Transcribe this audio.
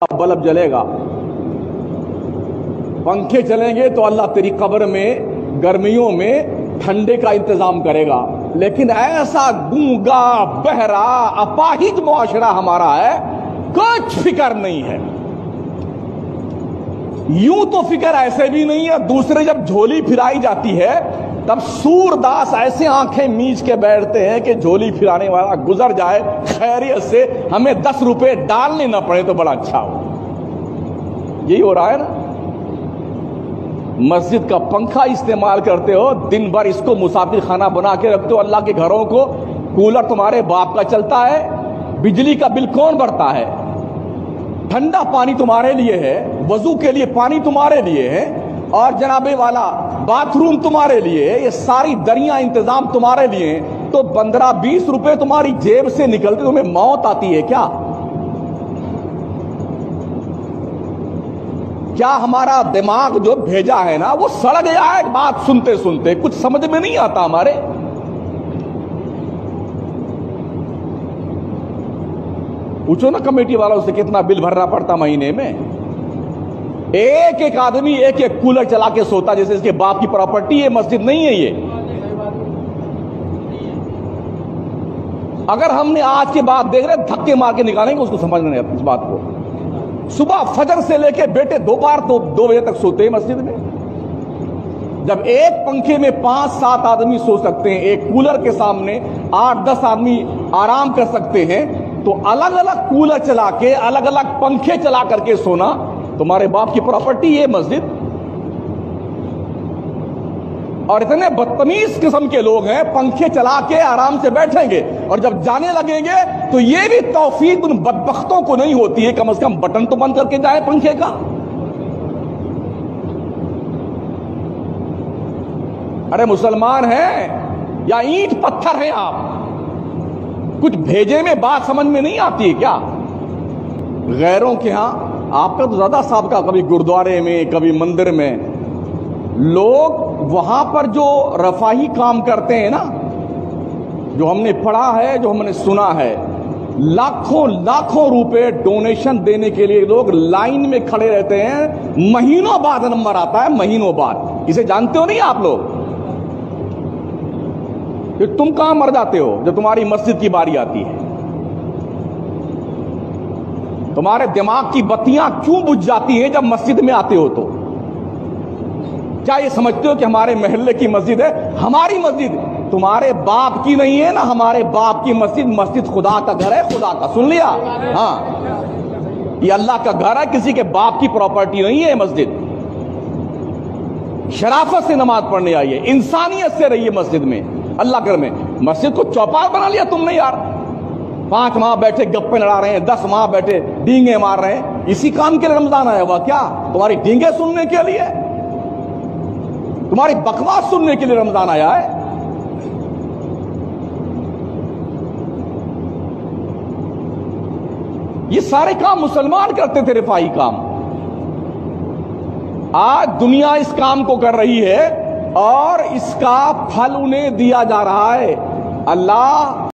Bulb जलेगा, पंखे चलेंगे तो अल्लाह तेरी कब्र में गर्मियों में ठंडे का इंतजाम करेगा। लेकिन ऐसा गूंगा बहरा अपाहिज मुआशरा हमारा है, कुछ फिक्र नहीं है। यूं तो फिक्र ऐसे भी नहीं है, दूसरे जब झोली फिराई जाती है तब सूरदास ऐसे आंखें मीच के बैठते हैं कि झोली फिराने वाला गुजर जाए खैरियत से, हमें 10 रुपए डालने ना पड़े तो बड़ा अच्छा हो। यही हो रहा है ना। मस्जिद का पंखा इस्तेमाल करते हो, दिन भर इसको मुसाफिर खाना बना के रखते हो अल्लाह के घरों को। कूलर तुम्हारे बाप का चलता है, बिजली का बिल कौन भरता है, ठंडा पानी तुम्हारे लिए है, वजू के लिए पानी तुम्हारे लिए है, और जनाबे वाला बाथरूम तुम्हारे लिए है, ये सारी दरिया इंतजाम तुम्हारे लिए है। तो 15-20 रुपए तुम्हारी जेब से निकलते तुम्हें मौत आती है क्या? क्या हमारा दिमाग जो भेजा है ना वो सड़ गया है बात सुनते सुनते, कुछ समझ में नहीं आता हमारे। पूछो ना कमेटी वालों से कितना बिल भरना पड़ता महीने में। एक एक आदमी एक एक कूलर चला के सोता जैसे इसके बाप की प्रॉपर्टी है, मस्जिद नहीं है ये। अगर हमने आज के बाद देख रहे धक्के मार के निकालेंगे उसको समझ नहीं आता इस बात को। सुबह फजर से लेके बेटे दोपहर 2 बजे तक सोते हैं मस्जिद में। जब एक पंखे में 5-7 आदमी सो सकते हैं, एक कूलर के सामने 8-10 आदमी आराम कर सकते हैं, तो अलग अलग कूलर चला के अलग अलग पंखे चला करके सोना तुम्हारे बाप की प्रॉपर्टी है मस्जिद। और इतने बदतमीज किस्म के लोग हैं, पंखे चला के आराम से बैठेंगे और जब जाने लगेंगे तो ये भी तौफीक उन बदबख्तों को नहीं होती है, कम से कम बटन तो बंद करके जाए पंखे का। अरे मुसलमान हैं या ईंट पत्थर हैं आप? कुछ भेजे में बात समझ में नहीं आती है क्या? गैरों के यहां आपका तो ज्यादा साबका, कभी गुरुद्वारे में कभी मंदिर में, लोग वहां पर जो रफाही काम करते हैं ना, जो हमने पढ़ा है, जो हमने सुना है, लाखों लाखों रुपए डोनेशन देने के लिए लोग लाइन में खड़े रहते हैं, महीनों बाद नंबर आता है, महीनों बाद। इसे जानते हो नहीं आप लोग? फिर तुम कहां मर जाते हो जब तुम्हारी मस्जिद की बारी आती है? तुम्हारे दिमाग की बत्तियां क्यों बुझ जाती हैं जब मस्जिद में आते हो? तो क्या ये समझते हो कि हमारे मोहल्ले की मस्जिद है? हमारी मस्जिद तुम्हारे बाप की नहीं है ना, हमारे बाप की मस्जिद, मस्जिद खुदा का घर है, खुदा का। सुन लिया? हाँ, ये अल्लाह का घर है, किसी के बाप की प्रॉपर्टी नहीं है मस्जिद। शराफत से नमाज पढ़ने आइए, इंसानियत से रहिए मस्जिद में, अल्लाह घर में। मस्जिद को चौपाल बना लिया तुमने यार। 5 माह बैठे गप्पे लड़ा रहे हैं, 10 माह बैठे डींगे मार रहे हैं। इसी काम के लिए रमजान आया हुआ क्या? तुम्हारी डींगे सुनने के लिए, तुम्हारी बकवास सुनने के लिए रमजान आया है? ये सारे काम मुसलमान करते थे, रिफाई काम। आज दुनिया इस काम को कर रही है और इसका फल उन्हें दिया जा रहा है। अल्लाह